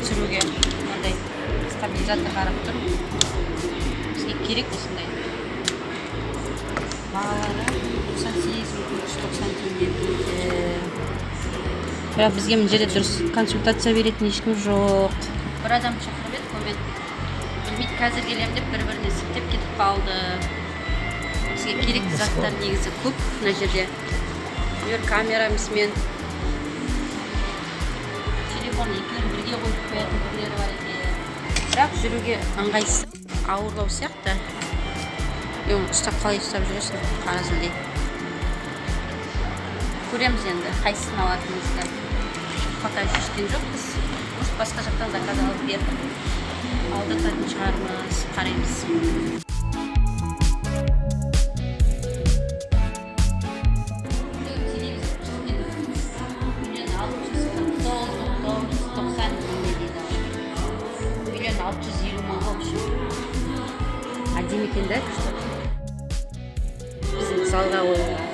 өшірүүгө мындай стабилизатор карап тур. Бизге керек ушундай. Багалары 98-90 теңге. Бирок бизге мына жерде дурус консультация беретін ешкім жоқ. Бір адам чакырып еді, мен білмейді қазір келем деп бір-біріне сілтеп кетіп қалды. Бізге керекті заттар негізі көп мына жерде. Мына камерамызбен телефон екеуін бірге қойып қоятын түрлері бар екен. Бірақ жүруге ыңғайсыз, ауырлау сияқты. Ұстап қалай ұстап жүресің, қара зілдей. Көреміз енді, қайсысын алатынымызды. Пока шешкен жоқпыз. Может, басқа жақтан заказ алып беріп алдыртатын шығармыз, қараймыз. Миллион 620 мың общем. Әдемі екен да? Біздің залға қойылған.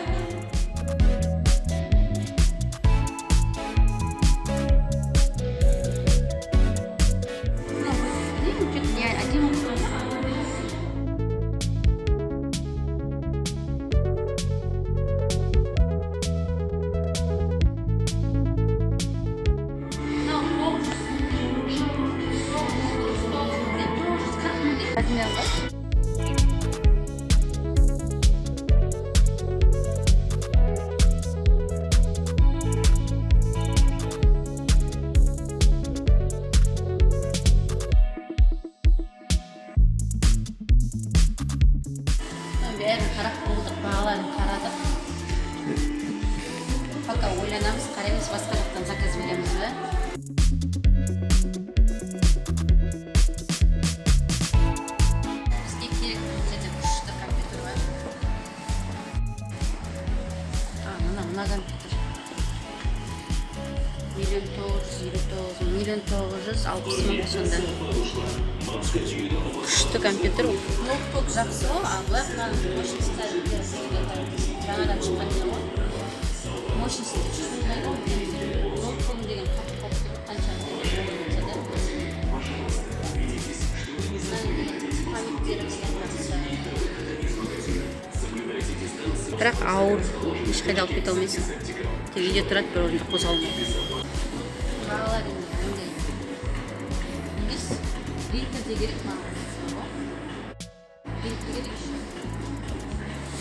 Бәрін қарап болдық, бағаларын қарадық. Пока ойланамыз, қараймыз, басқа жақтан заказ береміз бе? Бізге керек жерде күшті компьютер бар. Мына компьютер. Миллион 960 мың сонда. Күшті компьютер. Ноутбук жақсы ғой, бірақ мощностьтары жаңадан шыққан екен ғой. Мощностьті шындай ғой. Ноутбук деген қатып қанша бірақ ауыр, ешқайда алып кете алмайсың. Тек үйде тұрады, бір орында қозғалмайды. Бағалар енді емес, принтер де керек маған. Принтер керек еще.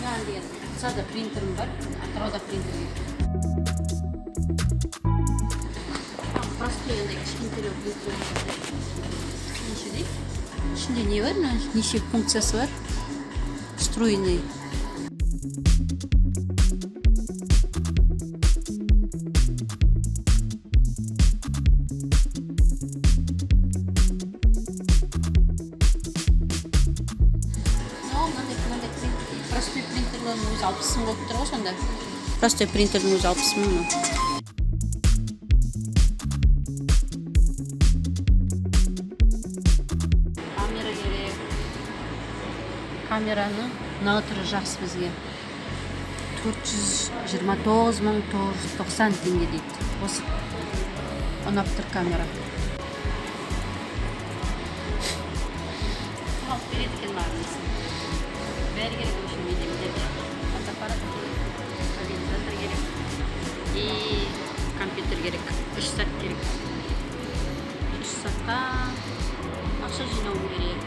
Жаңа деген сада принтерім бар, атырауда принтер керек. Простой андай кішкентелеу принтер. Нешедей? Ішінде не бар? Неше функциясы бар? Струйный. Простой принтерлердің өзі 60 мың болып тұр ғой сонда. Простой принтердің өзі 60 мың. Камера керек. Камераның наутыры жақсы бізге. 429 мың 990 теңге дейді. Осы ұнап тұр камера. Алып береді екен маған. Бәрі керек үшін менде. Фотоаппарат керек, стабилизатор керек и компьютер керек. 3 сағат керек. 3 сағатқа ақша жинауым керек.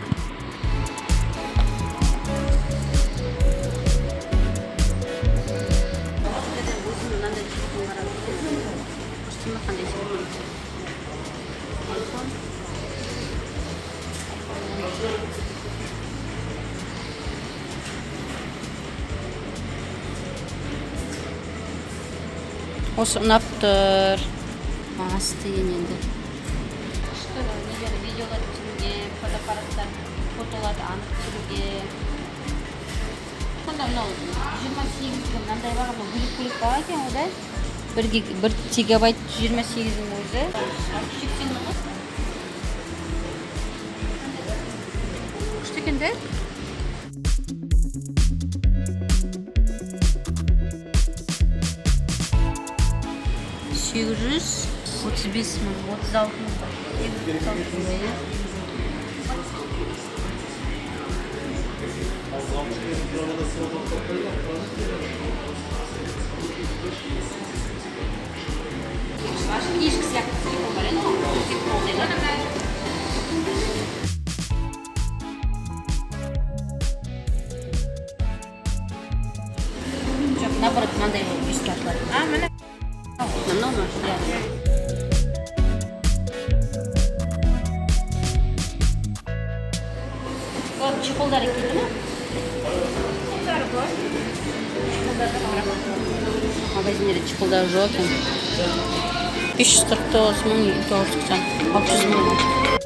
Өзім мынандай телефон қарап жүрмін. Көрсетейін қандай телефон. iPhone. Осы ұнап тұр. Бағасы деген енді. Күшті видеолар түсіруге, фотоаппараттар, фотоларды анық түсіруге. Сонда мынау 28 мынандай баға, бөлек баға екен ғой да? 1 тегабайт 28-дің өзі. Шектен ғой. Күшті екен де? 835 мың, 36 мың. Книжка сияқты телефон бар еді ғой, телефон жоқ, наоборот, мынандай үсті атылады. Міне. Мынау ма? Олардың чехолдары келді ме? Чехолдары бар. Чехолдары бар. Магазиндерде чехолдары жоқ екен. 549 мың, 990, 600 мың.